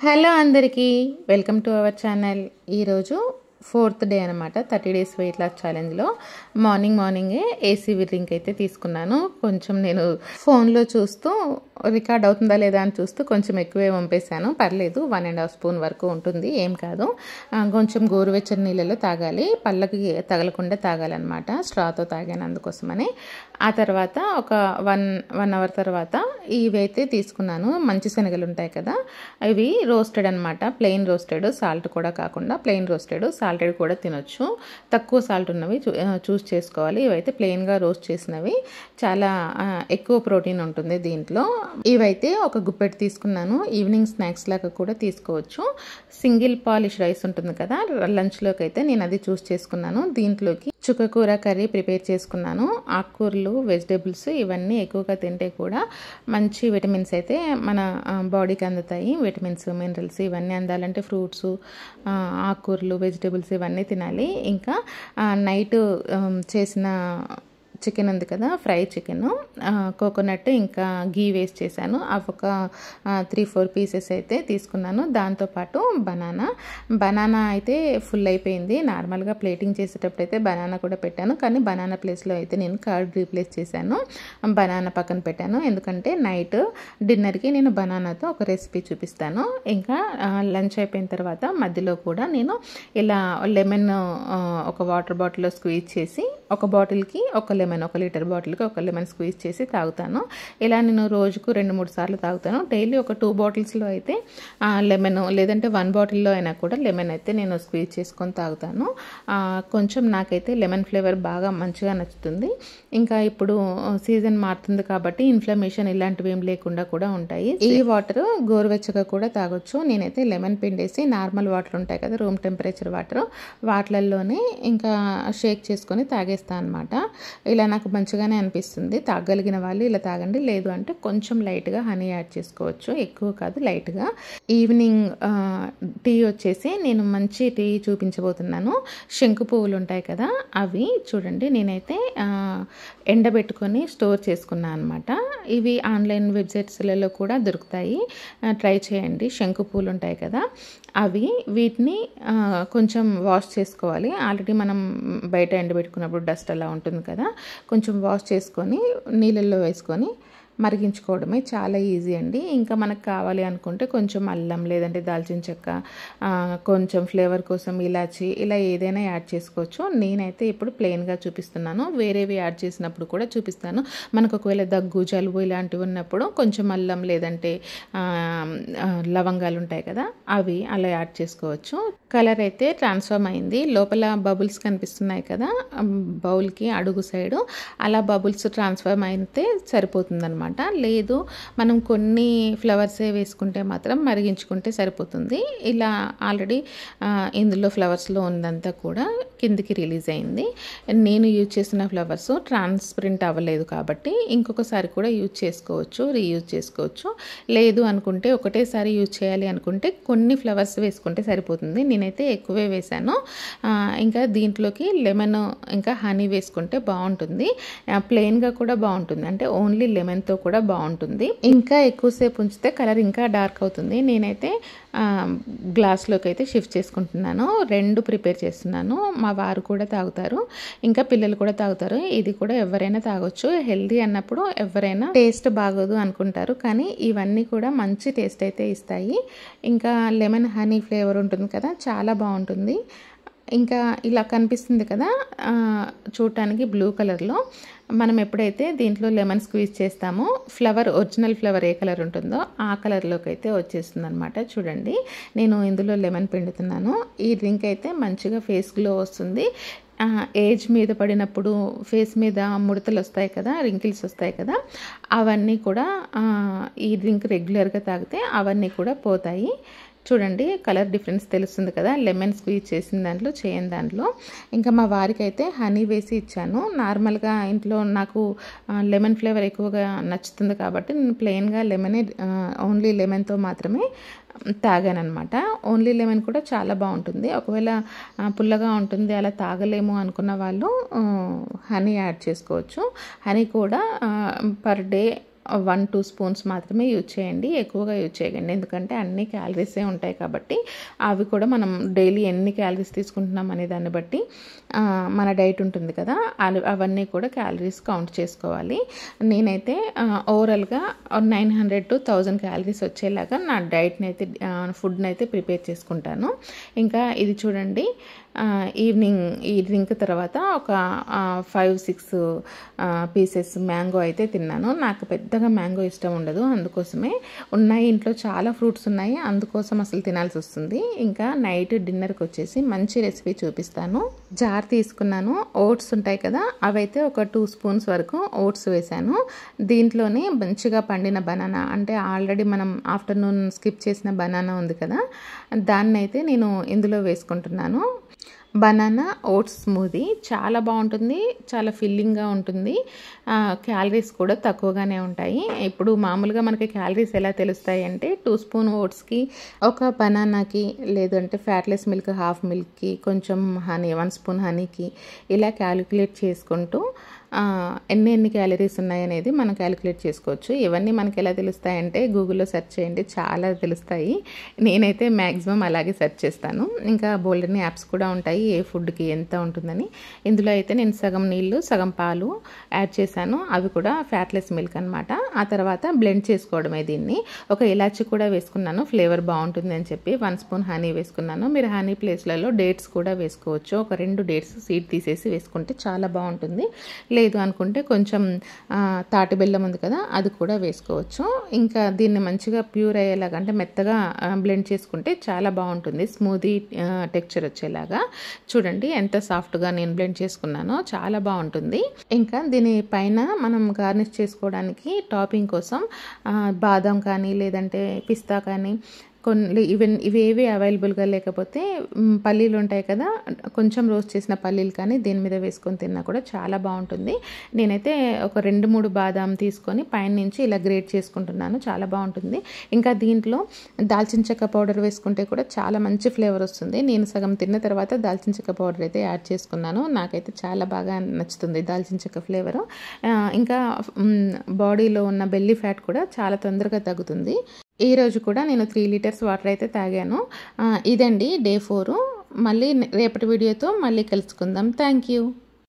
Hello అందరికీ welcome to our channel. ఈరోజు 4th day అనమాట 30 days వెయిట్ లాస్ ఛాలెంజ్లో మార్నింగే ఏసీ డ్రింక్ అయితే తీసుకున్నాను. కొంచెం నేను ఫోన్లో చూస్తూ రికార్డ్ అవుతుందా లేదా అని చూస్తూ కొంచెం ఎక్కువే పంపేశాను. పర్లేదు, 1.5 స్పూన్ వరకు ఉంటుంది, ఏం కాదు. కొంచెం గోరువెచ్చని నీళ్ళలో తాగాలి, పళ్ళకి తగలకుండా తాగాలన్నమాట. స్ట్రాతో తాగాను అందుకోసమని. ఆ తర్వాత ఒక వన్ అవర్ తర్వాత ఇవైతే తీసుకున్నాను. మంచి శనగలు ఉంటాయి కదా, ఇవి రోస్టెడ్ అనమాట, ప్లెయిన్ రోస్టెడ్, సాల్ట్ కూడా కాకుండా ప్లెయిన్ రోస్టెడ్. సాల్టెడ్ కూడా తినొచ్చు, తక్కువ సాల్ట్ ఉన్నవి చూస్ చేసుకోవాలి. ఇవైతే ప్లెయిన్గా రోస్ట్ చేసినవి, చాలా ఎక్కువ ప్రోటీన్ ఉంటుంది దీంట్లో. ఇవైతే ఒక గుప్పెట్ తీసుకున్నాను. ఈవినింగ్ స్నాక్స్ లాగా కూడా తీసుకోవచ్చు. సింగిల్ పాలిష్ రైస్ ఉంటుంది కదా లంచ్లోకి, అయితే నేను అది చూస్ చేసుకున్నాను. దీంట్లోకి చుక్కకూర కర్రీ ప్రిపేర్ చేసుకున్నాను. ఆకుకూరలు, వెజిటేబుల్స్ ఇవన్నీ ఎక్కువగా తింటే కూడా మంచి విటమిన్స్ అయితే మన బాడీకి అందుతాయి. విటమిన్స్, మినరల్స్ ఇవన్నీ అందాలంటే ఫ్రూట్స్, ఆకుకూరలు, వెజిటేబుల్స్ ఇవన్నీ తినాలి. ఇంకా నైట్ చేసిన చికెన్ ఉంది కదా, ఫ్రై చికెన్, కోకోనట్ ఇంకా గీ వేస్ట్ చేశాను. అవి ఒక 3-4 పీసెస్ అయితే తీసుకున్నాను. దాంతోపాటు బనానా అయితే ఫుల్ అయిపోయింది. నార్మల్గా ప్లేటింగ్ చేసేటప్పుడు అయితే బనానా కూడా పెట్టాను, కానీ బనానా ప్లేస్లో అయితే నేను కర్డ్ రీప్లేస్ చేశాను. బనానా పక్కన పెట్టాను, ఎందుకంటే నైట్ డిన్నర్కి నేను బనానాతో ఒక రెసిపీ చూపిస్తాను. ఇంకా లంచ్ అయిపోయిన తర్వాత మధ్యలో కూడా నేను ఇలా లెమన్ ఒక వాటర్ బాటిల్లో స్క్వీజ్ చేసి, ఒక బాటిల్కి ఒక లెమన్, 1 లీటర్ బాటిల్కి ఒక లెమన్ స్క్వీజ్ చేసి తాగుతాను. ఇలా నేను రోజుకు 2-3 సార్లు తాగుతాను. డైలీ ఒక 2 బాటిల్స్లో అయితే లెమన్, లేదంటే 1 బాటిల్లో అయినా కూడా లెమన్ అయితే నేను స్క్వీజ్ చేసుకొని తాగుతాను. కొంచెం నాకైతే లెమన్ ఫ్లేవర్ బాగా మంచిగా నచ్చుతుంది. ఇంకా ఇప్పుడు సీజన్ మారుతుంది కాబట్టి ఇన్ఫ్లమేషన్ ఇలాంటివి ఏం లేకుండా కూడా ఉంటాయి. ఈ వాటర్ గోరువెచ్చగా కూడా తాగొచ్చు. నేనైతే లెమన్ పిండేసి నార్మల్ వాటర్ ఉంటాయి కదా, రూమ్ టెంపరేచర్ వాటర్, వాటిలలోనే ఇంకా షేక్ చేసుకొని తాగేస్తాను అనమాట. ఇలా నాకు మంచిగానే అనిపిస్తుంది. తాగలిగిన వాళ్ళు ఇలా తాగండి, లేదు అంటే కొంచెం లైట్గా హనీ యాడ్ చేసుకోవచ్చు, ఎక్కువ కాదు, లైట్గా. ఈవినింగ్ టీ వచ్చేసి నేను మంచి టీ చూపించబోతున్నాను. శంకు పువ్వులు ఉంటాయి కదా, అవి చూడండి నేనైతే ఎండబెట్టుకొని స్టోర్ చేసుకున్నాను అనమాట. ఇవి ఆన్లైన్ వెబ్సైట్స్లలో కూడా దొరుకుతాయి, ట్రై చేయండి. శంకు పువ్వులు ఉంటాయి కదా అవి, వీటిని కొంచెం వాష్ చేసుకోవాలి. ఆల్రెడీ మనం బయట ఎండబెట్టుకున్నప్పుడు డస్ట్ అలా ఉంటుంది కదా, కొంచెం వాష్ చేసుకొని నీళ్ళల్లో వేసుకొని మరిగించుకోవడమే, చాలా ఈజీ అండి. ఇంకా మనకు కావాలి అనుకుంటే కొంచెం అల్లం, లేదంటే దాల్చిన చెక్క, కొంచెం ఫ్లేవర్ కోసం ఇలాచి, ఇలా ఏదైనా యాడ్ చేసుకోవచ్చు. నేనైతే ఇప్పుడు ప్లెయిన్గా చూపిస్తున్నాను, వేరేవి యాడ్ చేసినప్పుడు కూడా చూపిస్తాను. మనకు ఒకవేళ దగ్గు, జలుబు ఇలాంటివి ఉన్నప్పుడు కొంచెం అల్లం, లేదంటే లవంగాలు ఉంటాయి కదా అవి అలా యాడ్ చేసుకోవచ్చు. కలర్ అయితే ట్రాన్స్ఫార్మ్ అయింది. లోపల బబుల్స్ కనిపిస్తున్నాయి కదా బౌల్కి అడుగు సైడు, అలా బబుల్స్ ట్రాన్స్ఫార్మ్ అయితే సరిపోతుంది అనమాట. లేదు మనం కొన్ని ఫ్లవర్సే వేసుకుంటే మాత్రం మరిగించుకుంటే సరిపోతుంది. ఇలా ఆల్రెడీ ఇందులో ఫ్లవర్స్లో ఉందంతా కూడా కిందికి రిలీజ్ అయింది. నేను యూజ్ చేసిన ఫ్లవర్స్ ట్రాన్స్పరెంట్ అవ్వలేదు కాబట్టి ఇంకొకసారి కూడా యూజ్ చేసుకోవచ్చు, రీయూజ్ చేసుకోవచ్చు. లేదు అనుకుంటే ఒకటేసారి యూజ్ చేయాలి అనుకుంటే కొన్ని ఫ్లవర్స్ వేసుకుంటే సరిపోతుంది. నేనైతే ఎక్కువే వేశాను. ఇంకా దీంట్లోకి లెమన్ ఇంకా హనీ వేసుకుంటే బాగుంటుంది. ప్లెయిన్గా కూడా బాగుంటుంది, అంటే ఓన్లీ లెమన్తో కూడా బాగుంటుంది. ఇంకా ఎక్కువసేపు ఉంచితే కలర్ ఇంకా డార్క్ అవుతుంది. నేనైతే గ్లాస్లోకి అయితే షిఫ్ట్ చేసుకుంటున్నాను. 2 ప్రిపేర్ చేస్తున్నాను. మా వారు కూడా తాగుతారు, ఇంకా పిల్లలు కూడా తాగుతారు. ఇది కూడా ఎవరైనా తాగొచ్చు. హెల్దీ అన్నప్పుడు ఎవరైనా టేస్ట్ బాగోదు అనుకుంటారు, కానీ ఇవన్నీ కూడా మంచి టేస్ట్ అయితే ఇస్తాయి. ఇంకా లెమన్ హనీ ఫ్లేవర్ ఉంటుంది కదా, చాలా బాగుంటుంది. ఇంకా ఇలా కనిపిస్తుంది కదా చూడటానికి బ్లూ కలర్లో, మనం ఎప్పుడైతే దీంట్లో లెమన్ స్క్వీజ్ చేస్తామో ఫ్లవర్, ఒరిజినల్ ఫ్లవర్ ఏ కలర్ ఉంటుందో ఆ కలర్లోకి అయితే వచ్చేస్తుంది అనమాట. చూడండి నేను ఇందులో లెమన్ పిండుతున్నాను. ఈ డ్రింక్ అయితే మంచిగా ఫేస్ గ్లో వస్తుంది. ఏజ్ మీద పడినప్పుడు ఫేస్ మీద ముడతలు వస్తాయి కదా, రింకిల్స్ వస్తాయి కదా, అవన్నీ కూడా ఈ డ్రింక్ రెగ్యులర్గా తాగితే అవన్నీ కూడా పోతాయి. చూడండి కలర్ డిఫరెన్స్ తెలుస్తుంది కదా, లెమన్ స్క్వీజ్ చేసిన దాంట్లో, చేయని దాంట్లో. ఇంకా మా వారికి అయితే హనీ వేసి ఇచ్చాను. నార్మల్గా ఇంట్లో నాకు లెమన్ ఫ్లేవర్ ఎక్కువగా నచ్చుతుంది కాబట్టి నేను ప్లెయిన్గా లెమనే, ఓన్లీ లెమన్తో మాత్రమే తాగానమాట. ఓన్లీ లెమన్ కూడా చాలా బాగుంటుంది. ఒకవేళ పుల్లగా ఉంటుంది అలా తాగలేము అనుకున్న వాళ్ళు హనీ యాడ్ చేసుకోవచ్చు. హనీ కూడా పర్ డే 1-2 స్పూన్స్ మాత్రమే యూజ్ చేయండి, ఎక్కువగా యూజ్ చేయకండి. ఎందుకంటే అన్ని క్యాలరీసే ఉంటాయి కాబట్టి అవి కూడా మనం డైలీ ఎన్ని క్యాలరీస్ తీసుకుంటున్నాం అనే దాన్ని బట్టి మన డైట్ ఉంటుంది కదా, అవన్నీ కూడా క్యాలరీస్ కౌంట్ చేసుకోవాలి. నేనైతే ఓవరాల్గా 900 to 1000 క్యాలరీస్ వచ్చేలాగా నా డైట్ని అయితే ఫుడ్ని అయితే ప్రిపేర్ చేసుకుంటాను. ఇంకా ఇది చూడండి, ఈవినింగ్ ఈ డ్రింక్ తర్వాత ఒక 5-6 పీసెస్ మ్యాంగో అయితే తిన్నాను. నాకు పెద్దగా మ్యాంగో ఇష్టం ఉండదు, అందుకోసమే ఉన్నాయి ఇంట్లో చాలా ఫ్రూట్స్ ఉన్నాయి, అందుకోసం అసలు తినాల్సి వస్తుంది. ఇంకా నైట్ డిన్నర్కి వచ్చేసి మంచి రెసిపీ చూపిస్తాను. జార్ తీసుకున్నాను, ఓట్స్ ఉంటాయి కదా, అవైతే ఒక 2 స్పూన్స్ వరకు ఓట్స్ వేసాను. దీంట్లోనే మంచిగా పండిన బనానా, అంటే ఆల్రెడీ మనం ఆఫ్టర్నూన్ స్కిప్ చేసిన బనానా ఉంది కదా, దాన్ని అయితే నేను ఇందులో వేసుకుంటున్నాను. బనానా ఓట్స్ స్మూదీ చాలా బాగుంటుంది, చాలా ఫిల్లింగ్గా ఉంటుంది, క్యాలరీస్ కూడా తక్కువగానే ఉంటాయి. ఇప్పుడు మామూలుగా మనకి క్యాలరీస్ ఎలా తెలుస్తాయి అంటే 2 స్పూన్ ఓట్స్కి ఒక బనానాకి, లేదంటే ఫ్యాట్లెస్ మిల్క్ హాఫ్ మిల్క్కి, కొంచెం హనీ 1 స్పూన్ హనీకి ఇలా క్యాలిక్యులేట్ చేసుకుంటూ ఎన్ని క్యాలరీస్ ఉన్నాయనేది మనం క్యాలిక్యులేట్ చేసుకోవచ్చు. ఇవన్నీ మనకి ఎలా తెలుస్తాయంటే గూగుల్లో సెర్చ్ చేయండి, చాలా తెలుస్తాయి. నేనైతే మ్యాక్సిమం అలాగే సెర్చ్ చేస్తాను. ఇంకా బోల్డెన్ని యాప్స్ కూడా ఉంటాయి ఏ ఫుడ్కి ఎంత ఉంటుందని. ఇందులో అయితే నేను సగం నీళ్ళు సగం పాలు యాడ్ చేశాను, అవి కూడా ఫ్యాట్లెస్ మిల్క్ అనమాట. ఆ తర్వాత బ్లెండ్ చేసుకోవడమే దీన్ని. ఒక ఇలాచి కూడా వేసుకున్నాను, ఫ్లేవర్ బాగుంటుంది అని చెప్పి. 1 స్పూన్ హనీ వేసుకున్నాను. మీరు హనీ ప్లేస్లలో డేట్స్ కూడా వేసుకోవచ్చు, ఒక 2 డేట్స్ సీడ్ తీసేసి వేసుకుంటే చాలా బాగుంటుంది. లేదు అనుకుంటే కొంచెం తాటి బెల్లం ఉంది కదా, అది కూడా వేసుకోవచ్చు. ఇంకా దీన్ని మంచిగా ప్యూర్ అయ్యేలాగా, అంటే మెత్తగా బ్లెండ్ చేసుకుంటే చాలా బాగుంటుంది, స్మూదీ టెక్స్చర్ వచ్చేలాగా. చూడండి ఎంత సాఫ్ట్గా నేను బ్లెండ్ చేసుకున్నానో, చాలా బాగుంటుంది. ఇంకా దీని పైన మనం గార్నిష్ చేసుకోవడానికి టాపింగ్ కోసం బాదం కానీ లేదంటే పిస్తా కానీ కొన్ని ఇవేవి అవైలబుల్గా లేకపోతే పల్లీలు ఉంటాయి కదా, కొంచెం రోస్ట్ చేసిన పల్లీలు కానీ దీని మీద వేసుకొని తిన్నా కూడా చాలా బాగుంటుంది. నేనైతే ఒక 2-3 బాదాం తీసుకొని పైన నుంచి ఇలా గ్రేట్ చేసుకుంటున్నాను, చాలా బాగుంటుంది. ఇంకా దీంట్లో దాల్చిన చెక్క పౌడర్ వేసుకుంటే కూడా చాలా మంచి ఫ్లేవర్ వస్తుంది. నేను సగం తిన్న తర్వాత దాల్చిన చెక్క పౌడర్ అయితే యాడ్ చేసుకున్నాను, నాకైతే చాలా బాగా నచ్చుతుంది దాల్చిన చెక్క ఫ్లేవరు. ఇంకా బాడీలో ఉన్న బెల్లీ ఫ్యాట్ కూడా చాలా తొందరగా తగ్గుతుంది. ఈరోజు కూడా నేను 3 లీటర్స్ వాటర్ అయితే తాగాను. ఇదండి డే 4. మళ్ళీ రేపటి వీడియోతో మళ్ళీ కలుసుకుందాం. Thank you.